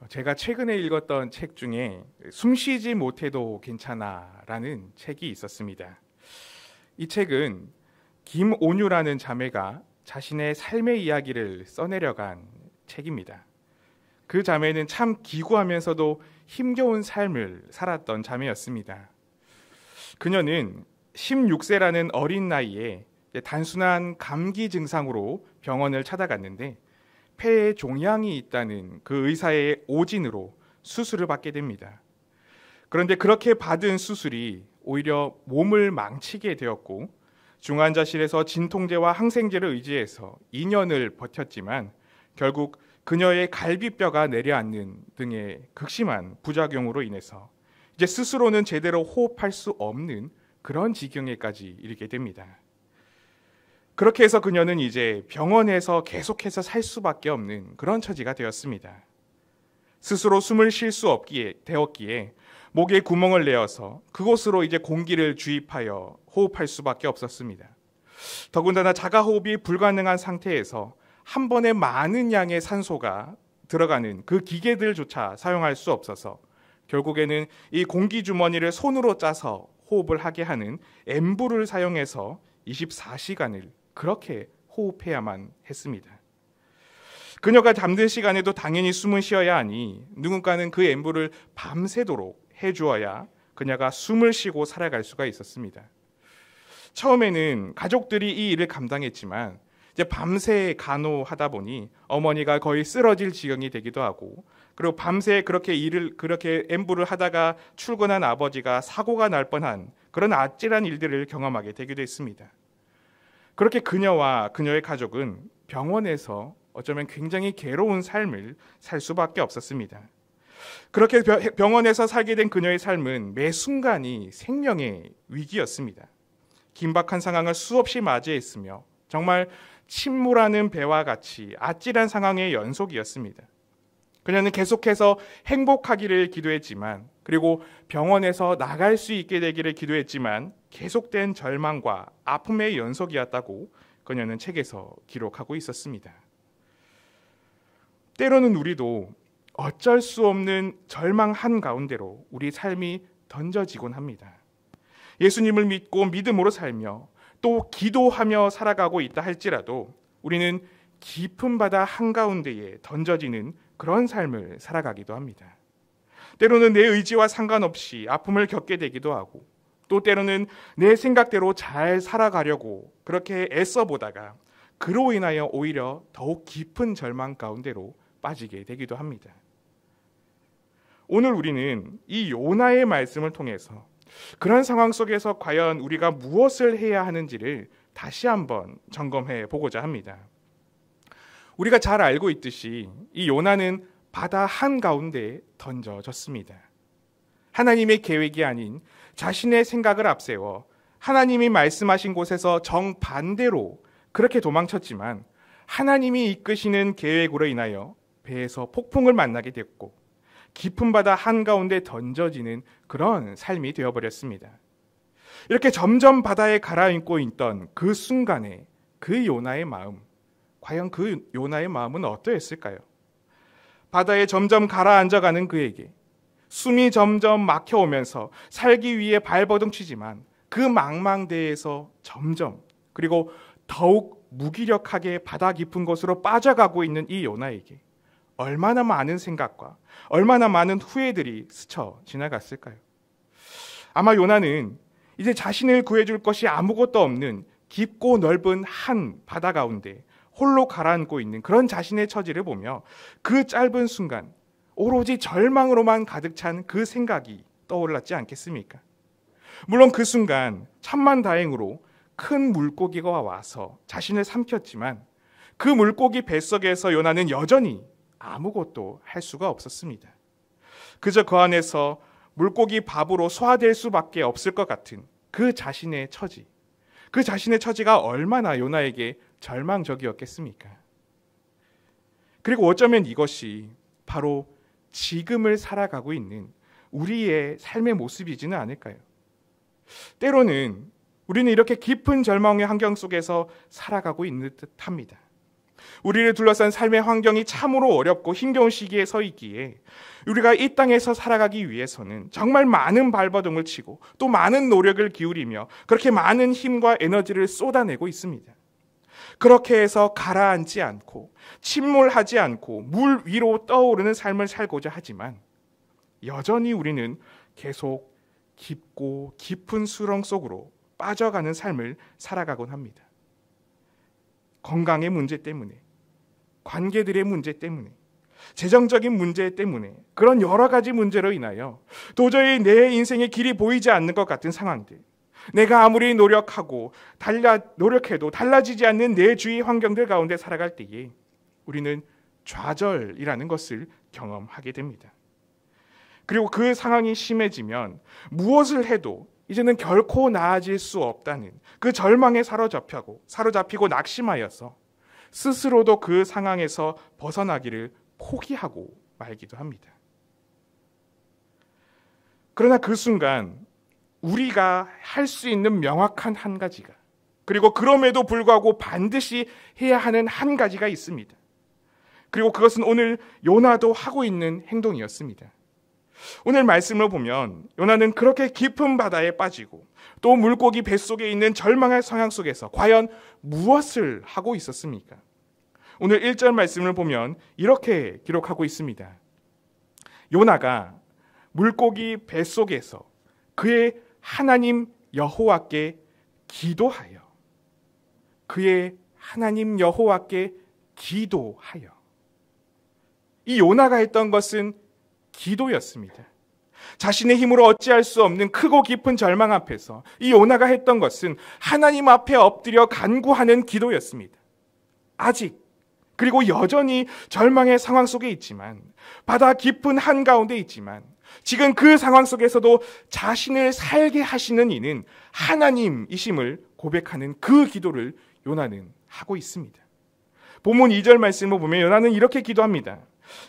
제가 최근에 읽었던 책 중에 숨쉬지 못해도 괜찮아라는 책이 있었습니다. 이 책은 김온유라는 자매가 자신의 삶의 이야기를 써내려간 책입니다. 그 자매는 참 기구하면서도 힘겨운 삶을 살았던 자매였습니다. 그녀는 16세라는 어린 나이에 단순한 감기 증상으로 병원을 찾아갔는데 폐에 종양이 있다는 그 의사의 오진으로 수술을 받게 됩니다. 그런데 그렇게 받은 수술이 오히려 몸을 망치게 되었고 중환자실에서 진통제와 항생제를 의지해서 2년을 버텼지만 결국 그녀의 갈비뼈가 내려앉는 등의 극심한 부작용으로 인해서 이제 스스로는 제대로 호흡할 수 없는 그런 지경에까지 이르게 됩니다. 그렇게 해서 그녀는 이제 병원에서 계속해서 살 수밖에 없는 그런 처지가 되었습니다. 스스로 숨을 쉴 수 없기에 되었기에 목에 구멍을 내어서 그곳으로 이제 공기를 주입하여 호흡할 수밖에 없었습니다. 더군다나 자가호흡이 불가능한 상태에서 한 번에 많은 양의 산소가 들어가는 그 기계들조차 사용할 수 없어서 결국에는 이 공기 주머니를 손으로 짜서 호흡을 하게 하는 엠브를 사용해서 24시간을 그렇게 호흡해야만 했습니다. 그녀가 잠든 시간에도 당연히 숨을 쉬어야 하니 누군가는 그 엠브를 밤새도록 해주어야 그녀가 숨을 쉬고 살아갈 수가 있었습니다. 처음에는 가족들이 이 일을 감당했지만 이제 밤새 간호하다 보니 어머니가 거의 쓰러질 지경이 되기도 하고 그리고 밤새 그렇게 엠브를 하다가 출근한 아버지가 사고가 날 뻔한 그런 아찔한 일들을 경험하게 되기도 했습니다. 그렇게 그녀와 그녀의 가족은 병원에서 어쩌면 굉장히 괴로운 삶을 살 수밖에 없었습니다. 그렇게 병원에서 살게 된 그녀의 삶은 매 순간이 생명의 위기였습니다. 긴박한 상황을 수없이 맞이했으며 정말 침몰하는 배와 같이 아찔한 상황의 연속이었습니다. 그녀는 계속해서 행복하기를 기도했지만 그리고 병원에서 나갈 수 있게 되기를 기도했지만 계속된 절망과 아픔의 연속이었다고 그녀는 책에서 기록하고 있었습니다. 때로는 우리도 어쩔 수 없는 절망 한가운데로 우리 삶이 던져지곤 합니다. 예수님을 믿고 믿음으로 살며 또 기도하며 살아가고 있다 할지라도 우리는 깊은 바다 한가운데에 던져지는 그런 삶을 살아가기도 합니다. 때로는 내 의지와 상관없이 아픔을 겪게 되기도 하고 또 때로는 내 생각대로 잘 살아가려고 그렇게 애써 보다가 그로 인하여 오히려 더욱 깊은 절망 가운데로 빠지게 되기도 합니다. 오늘 우리는 이 요나의 말씀을 통해서 그런 상황 속에서 과연 우리가 무엇을 해야 하는지를 다시 한번 점검해 보고자 합니다. 우리가 잘 알고 있듯이 이 요나는 바다 한가운데 던져졌습니다. 하나님의 계획이 아닌 자신의 생각을 앞세워 하나님이 말씀하신 곳에서 정반대로 그렇게 도망쳤지만 하나님이 이끄시는 계획으로 인하여 배에서 폭풍을 만나게 됐고 깊은 바다 한가운데 던져지는 그런 삶이 되어버렸습니다. 이렇게 점점 바다에 가라앉고 있던 그 순간에 그 요나의 마음, 과연 그 요나의 마음은 어떠했을까요? 바다에 점점 가라앉아가는 그에게 숨이 점점 막혀오면서 살기 위해 발버둥치지만 그 망망대해에서 점점 그리고 더욱 무기력하게 바다 깊은 곳으로 빠져가고 있는 이 요나에게 얼마나 많은 생각과 얼마나 많은 후회들이 스쳐 지나갔을까요? 아마 요나는 이제 자신을 구해줄 것이 아무것도 없는 깊고 넓은 한 바다 가운데 홀로 가라앉고 있는 그런 자신의 처지를 보며 그 짧은 순간 오로지 절망으로만 가득 찬 그 생각이 떠올랐지 않겠습니까? 물론 그 순간 천만다행으로 큰 물고기가 와서 자신을 삼켰지만 그 물고기 뱃속에서 요나는 여전히 아무것도 할 수가 없었습니다. 그저 그 안에서 물고기 밥으로 소화될 수밖에 없을 것 같은 그 자신의 처지, 그 자신의 처지가 얼마나 요나에게 절망적이었겠습니까? 그리고 어쩌면 이것이 바로 지금을 살아가고 있는 우리의 삶의 모습이지는 않을까요? 때로는 우리는 이렇게 깊은 절망의 환경 속에서 살아가고 있는 듯합니다. 우리를 둘러싼 삶의 환경이 참으로 어렵고 힘겨운 시기에 서 있기에 우리가 이 땅에서 살아가기 위해서는 정말 많은 발버둥을 치고 또 많은 노력을 기울이며 그렇게 많은 힘과 에너지를 쏟아내고 있습니다. 그렇게 해서 가라앉지 않고 침몰하지 않고 물 위로 떠오르는 삶을 살고자 하지만 여전히 우리는 계속 깊고 깊은 수렁 속으로 빠져가는 삶을 살아가곤 합니다. 건강의 문제 때문에, 관계들의 문제 때문에, 재정적인 문제 때문에, 그런 여러 가지 문제로 인하여 도저히 내 인생의 길이 보이지 않는 것 같은 상황들, 내가 아무리 노력해도 달라지지 않는 내 주위 환경들 가운데 살아갈 때에 우리는 좌절이라는 것을 경험하게 됩니다. 그리고 그 상황이 심해지면 무엇을 해도 이제는 결코 나아질 수 없다는 그 절망에 사로잡히고 낙심하여서 스스로도 그 상황에서 벗어나기를 포기하고 말기도 합니다. 그러나 그 순간 우리가 할 수 있는 명확한 한 가지가, 그리고 그럼에도 불구하고 반드시 해야 하는 한 가지가 있습니다. 그리고 그것은 오늘 요나도 하고 있는 행동이었습니다. 오늘 말씀을 보면 요나는 그렇게 깊은 바다에 빠지고 또 물고기 뱃속에 있는 절망의 상황 속에서 과연 무엇을 하고 있었습니까? 오늘 1절 말씀을 보면 이렇게 기록하고 있습니다. 요나가 물고기 뱃속에서 그의 하나님 여호와께 기도하여, 그의 하나님 여호와께 기도하여. 이 요나가 했던 것은 기도였습니다. 자신의 힘으로 어찌할 수 없는 크고 깊은 절망 앞에서 이 요나가 했던 것은 하나님 앞에 엎드려 간구하는 기도였습니다. 아직, 그리고 여전히 절망의 상황 속에 있지만, 바다 깊은 한가운데 있지만, 지금 그 상황 속에서도 자신을 살게 하시는 이는 하나님이심을 고백하는 그 기도를 요나는 하고 있습니다. 본문 2절 말씀을 보면 요나는 이렇게 기도합니다.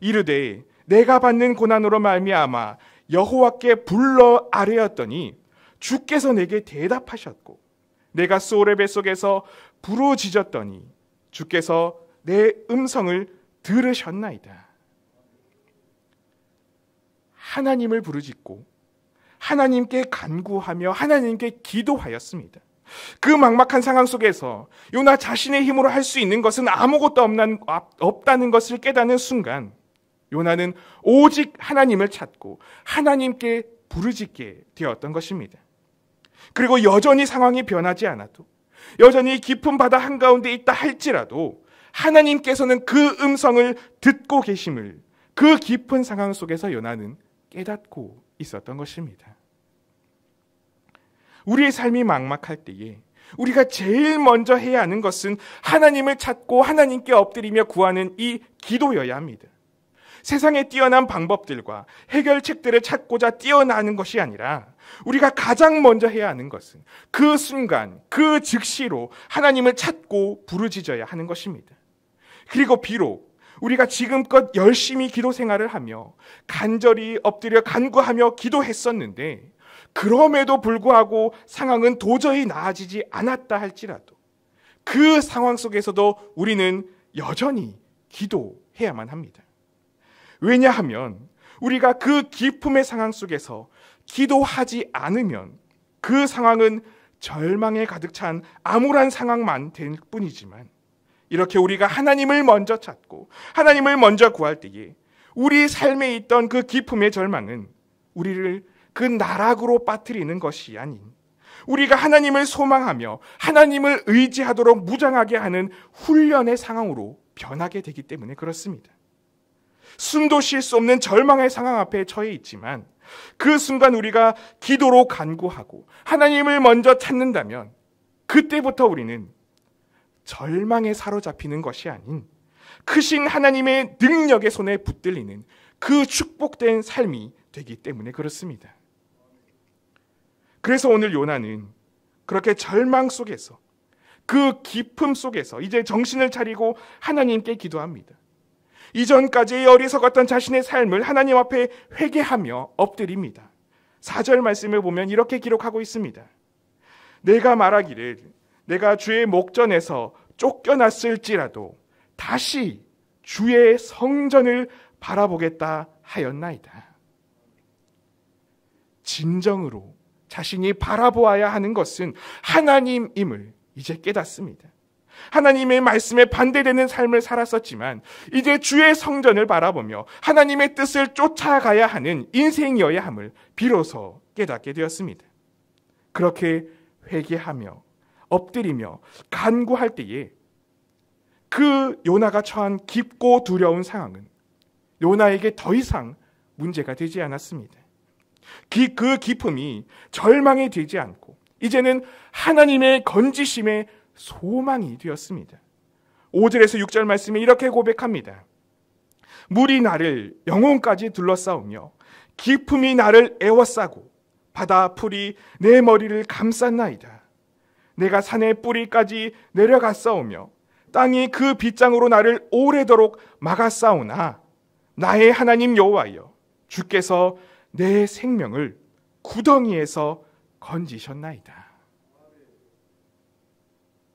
이르되 내가 받는 고난으로 말미암아 여호와께 불러 아뢰었더니 주께서 내게 대답하셨고, 내가 소울의 뱃속에서 부르짖었더니 주께서 내 음성을 들으셨나이다. 하나님을 부르짖고 하나님께 간구하며 하나님께 기도하였습니다. 그 막막한 상황 속에서 요나 자신의 힘으로 할 수 있는 것은 아무것도 없다는 것을 깨닫는 순간 요나는 오직 하나님을 찾고 하나님께 부르짖게 되었던 것입니다. 그리고 여전히 상황이 변하지 않아도, 여전히 깊은 바다 한가운데 있다 할지라도 하나님께서는 그 음성을 듣고 계심을 그 깊은 상황 속에서 요나는 깨닫고 있었던 것입니다. 우리의 삶이 막막할 때에 우리가 제일 먼저 해야 하는 것은 하나님을 찾고 하나님께 엎드리며 구하는 이 기도여야 합니다. 세상에 뛰어난 방법들과 해결책들을 찾고자 뛰어나는 것이 아니라 우리가 가장 먼저 해야 하는 것은 그 순간, 그 즉시로 하나님을 찾고 부르짖어야 하는 것입니다. 그리고 비록 우리가 지금껏 열심히 기도 생활을 하며 간절히 엎드려 간구하며 기도했었는데 그럼에도 불구하고 상황은 도저히 나아지지 않았다 할지라도 그 상황 속에서도 우리는 여전히 기도해야만 합니다. 왜냐하면 우리가 그 기쁨의 상황 속에서 기도하지 않으면 그 상황은 절망에 가득 찬 암울한 상황만 될 뿐이지만, 이렇게 우리가 하나님을 먼저 찾고 하나님을 먼저 구할 때에 우리 삶에 있던 그 기쁨의 절망은 우리를 그 나락으로 빠뜨리는 것이 아닌 우리가 하나님을 소망하며 하나님을 의지하도록 무장하게 하는 훈련의 상황으로 변하게 되기 때문에 그렇습니다. 숨도 쉴 수 없는 절망의 상황 앞에 처해 있지만 그 순간 우리가 기도로 간구하고 하나님을 먼저 찾는다면 그때부터 우리는 절망에 사로잡히는 것이 아닌 크신 하나님의 능력의 손에 붙들리는 그 축복된 삶이 되기 때문에 그렇습니다. 그래서 오늘 요나는 그렇게 절망 속에서, 그 기쁨 속에서 이제 정신을 차리고 하나님께 기도합니다. 이전까지 어리석었던 자신의 삶을 하나님 앞에 회개하며 엎드립니다. 4절 말씀을 보면 이렇게 기록하고 있습니다. 내가 말하기를 내가 주의 목전에서 쫓겨났을지라도 다시 주의 성전을 바라보겠다 하였나이다. 진정으로 자신이 바라보아야 하는 것은 하나님임을 이제 깨닫습니다. 하나님의 말씀에 반대되는 삶을 살았었지만 이제 주의 성전을 바라보며 하나님의 뜻을 쫓아가야 하는 인생이어야 함을 비로소 깨닫게 되었습니다. 그렇게 회개하며 엎드리며 간구할 때에 그 요나가 처한 깊고 두려운 상황은 요나에게 더 이상 문제가 되지 않았습니다. 그 기쁨이 절망이 되지 않고 이제는 하나님의 건지심의 소망이 되었습니다. 5절에서 6절 말씀에 이렇게 고백합니다. 물이 나를 영혼까지 둘러싸우며 기품이 나를 애워싸고 바다 풀이 내 머리를 감쌌나이다. 내가 산의 뿌리까지 내려갔사오며 땅이 그 빗장으로 나를 오래도록 막았사오나 나의 하나님 여호와여 주께서 내 생명을 구덩이에서 건지셨나이다.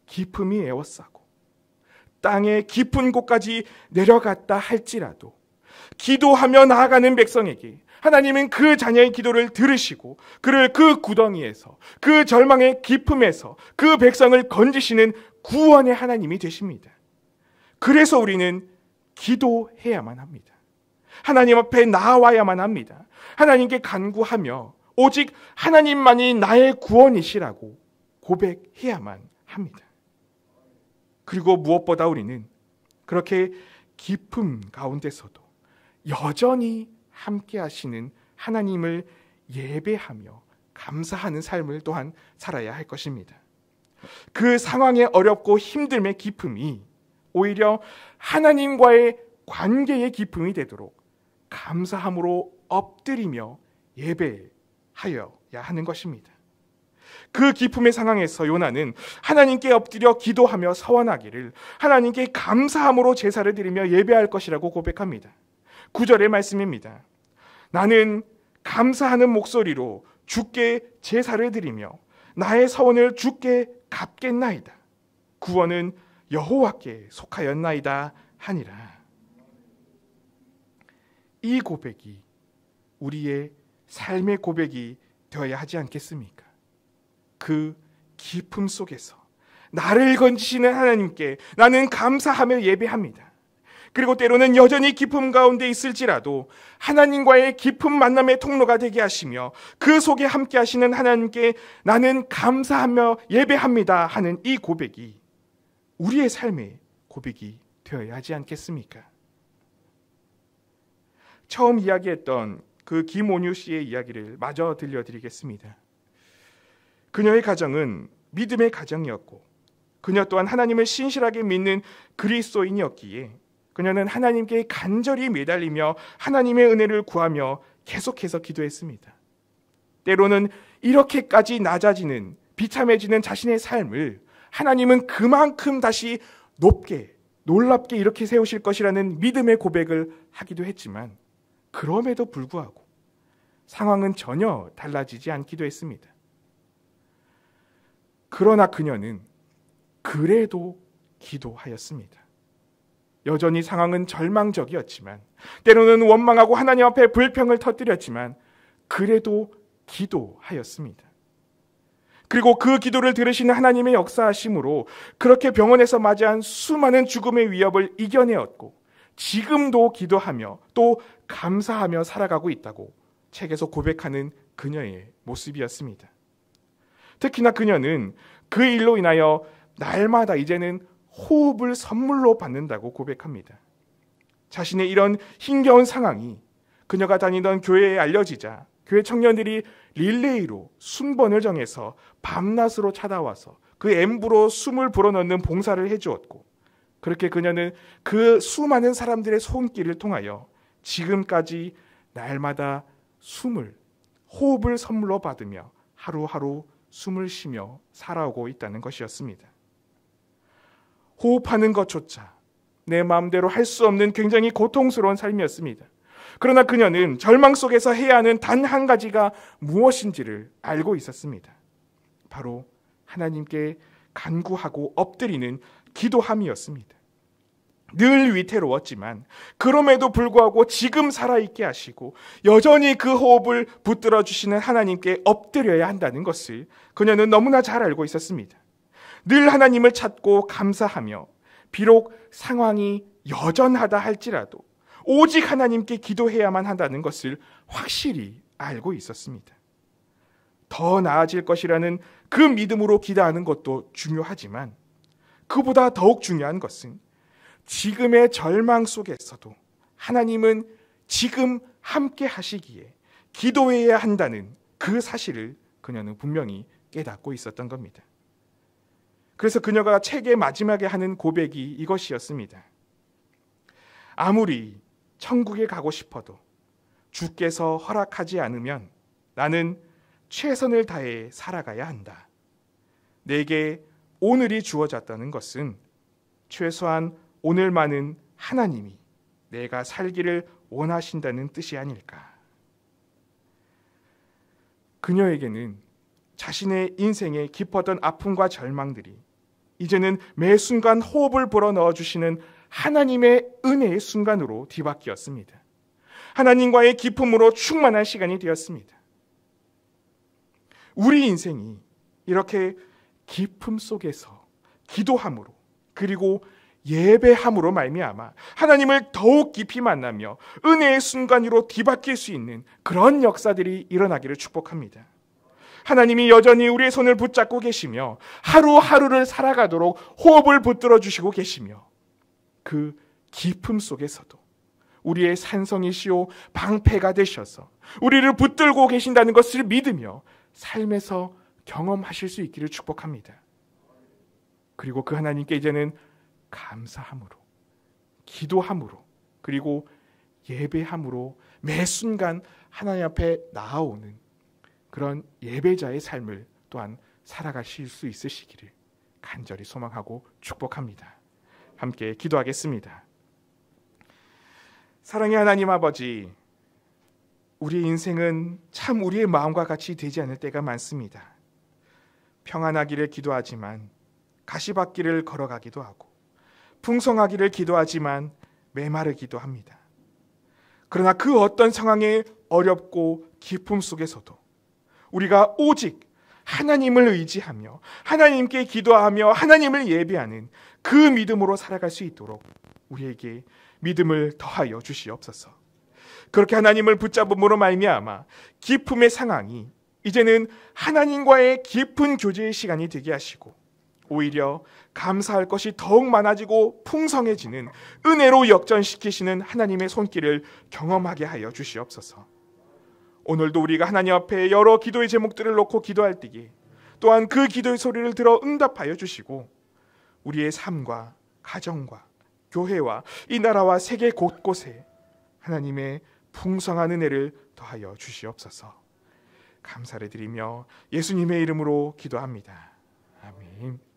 기품이 애워싸고 땅의 깊은 곳까지 내려갔다 할지라도 기도하며 나아가는 백성에게 하나님은 그 자녀의 기도를 들으시고 그를 그 구덩이에서 그 절망의 깊음에서 그 백성을 건지시는 구원의 하나님이 되십니다. 그래서 우리는 기도해야만 합니다. 하나님 앞에 나아와야만 합니다. 하나님께 간구하며 오직 하나님만이 나의 구원이시라고 고백해야만 합니다. 그리고 무엇보다 우리는 그렇게 깊음 가운데서도 여전히 함께 하시는 하나님을 예배하며 감사하는 삶을 또한 살아야 할 것입니다. 그 상황의 어렵고 힘듦의 깊음이 오히려 하나님과의 관계의 깊음이 되도록 감사함으로 엎드리며 예배하여야 하는 것입니다. 그 기쁨의 상황에서 요나는 하나님께 엎드려 기도하며 서원하기를 하나님께 감사함으로 제사를 드리며 예배할 것이라고 고백합니다. 9절의 말씀입니다. 나는 감사하는 목소리로 주께 제사를 드리며 나의 서원을 주께 갚겠나이다. 구원은 여호와께 속하였나이다 하니라. 이 고백이 우리의 삶의 고백이 되어야 하지 않겠습니까? 그 기쁨 속에서 나를 건지시는 하나님께 나는 감사하며 예배합니다. 그리고 때로는 여전히 기쁨 가운데 있을지라도 하나님과의 깊은 만남의 통로가 되게 하시며 그 속에 함께 하시는 하나님께 나는 감사하며 예배합니다 하는 이 고백이 우리의 삶의 고백이 되어야 하지 않겠습니까? 처음 이야기했던 그 김온유 씨의 이야기를 마저 들려드리겠습니다. 그녀의 가정은 믿음의 가정이었고 그녀 또한 하나님을 신실하게 믿는 그리스도인이었기에 그녀는 하나님께 간절히 매달리며 하나님의 은혜를 구하며 계속해서 기도했습니다. 때로는 이렇게까지 낮아지는 비참해지는 자신의 삶을 하나님은 그만큼 다시 높게 놀랍게 이렇게 세우실 것이라는 믿음의 고백을 하기도 했지만 그럼에도 불구하고 상황은 전혀 달라지지 않기도 했습니다. 그러나 그녀는 그래도 기도하였습니다. 여전히 상황은 절망적이었지만 때로는 원망하고 하나님 앞에 불평을 터뜨렸지만 그래도 기도하였습니다. 그리고 그 기도를 들으시는 하나님의 역사하심으로 그렇게 병원에서 맞이한 수많은 죽음의 위협을 이겨내었고 지금도 기도하며 또 감사하며 살아가고 있다고 책에서 고백하는 그녀의 모습이었습니다. 특히나 그녀는 그 일로 인하여 날마다 이제는 호흡을 선물로 받는다고 고백합니다. 자신의 이런 힘겨운 상황이 그녀가 다니던 교회에 알려지자 교회 청년들이 릴레이로 순번을 정해서 밤낮으로 찾아와서 그 엠브로 숨을 불어넣는 봉사를 해주었고 그렇게 그녀는 그 수많은 사람들의 손길을 통하여 지금까지 날마다 호흡을 선물로 받으며 하루하루 숨을 쉬며 살아오고 있다는 것이었습니다. 호흡하는 것조차 내 마음대로 할 수 없는 굉장히 고통스러운 삶이었습니다. 그러나 그녀는 절망 속에서 해야 하는 단 한 가지가 무엇인지를 알고 있었습니다. 바로 하나님께 간구하고 엎드리는 기도함이었습니다. 늘 위태로웠지만 그럼에도 불구하고 지금 살아있게 하시고 여전히 그 호흡을 붙들어 주시는 하나님께 엎드려야 한다는 것을 그녀는 너무나 잘 알고 있었습니다. 늘 하나님을 찾고 감사하며 비록 상황이 여전하다 할지라도 오직 하나님께 기도해야만 한다는 것을 확실히 알고 있었습니다. 더 나아질 것이라는 그 믿음으로 기도하는 것도 중요하지만 그보다 더욱 중요한 것은 지금의 절망 속에서도 하나님은 지금 함께 하시기에 기도해야 한다는 그 사실을 그녀는 분명히 깨닫고 있었던 겁니다. 그래서 그녀가 책의 마지막에 하는 고백이 이것이었습니다. 아무리 천국에 가고 싶어도 주께서 허락하지 않으면 나는 최선을 다해 살아가야 한다. 내게 오늘이 주어졌다는 것은 최소한 오늘만은 하나님이 내가 살기를 원하신다는 뜻이 아닐까. 그녀에게는 자신의 인생에 깊었던 아픔과 절망들이 이제는 매 순간 호흡을 불어넣어 주시는 하나님의 은혜의 순간으로 뒤바뀌었습니다. 하나님과의 기쁨으로 충만한 시간이 되었습니다. 우리 인생이 이렇게 기쁨 속에서 기도함으로 그리고 예배함으로 말미암아 하나님을 더욱 깊이 만나며 은혜의 순간으로 뒤바뀔 수 있는 그런 역사들이 일어나기를 축복합니다. 하나님이 여전히 우리의 손을 붙잡고 계시며 하루하루를 살아가도록 호흡을 붙들어 주시고 계시며 그 기쁨 속에서도 우리의 산성이시오 방패가 되셔서 우리를 붙들고 계신다는 것을 믿으며 삶에서 경험하실 수 있기를 축복합니다. 그리고 그 하나님께 이제는 감사함으로 기도함으로 그리고 예배함으로 매 순간 하나님 앞에 나아오는 그런 예배자의 삶을 또한 살아가실 수 있으시기를 간절히 소망하고 축복합니다. 함께 기도하겠습니다. 사랑의 하나님 아버지, 우리 인생은 참 우리의 마음과 같이 되지 않을 때가 많습니다. 평안하기를 기도하지만 가시밭길을 걸어가기도 하고 풍성하기를 기도하지만 메마르기도 합니다. 그러나 그 어떤 상황에 어렵고 기쁨 속에서도 우리가 오직 하나님을 의지하며 하나님께 기도하며 하나님을 예배하는 그 믿음으로 살아갈 수 있도록 우리에게 믿음을 더하여 주시옵소서. 그렇게 하나님을 붙잡음으로 말미암아 기쁨의 상황이 이제는 하나님과의 깊은 교제의 시간이 되게 하시고 오히려 감사할 것이 더욱 많아지고 풍성해지는 은혜로 역전시키시는 하나님의 손길을 경험하게 하여 주시옵소서. 오늘도 우리가 하나님 앞에 여러 기도의 제목들을 놓고 기도할 때에 또한 그 기도의 소리를 들어 응답하여 주시고 우리의 삶과 가정과 교회와 이 나라와 세계 곳곳에 하나님의 풍성한 은혜를 더하여 주시옵소서. 감사를 드리며 예수님의 이름으로 기도합니다. 아멘.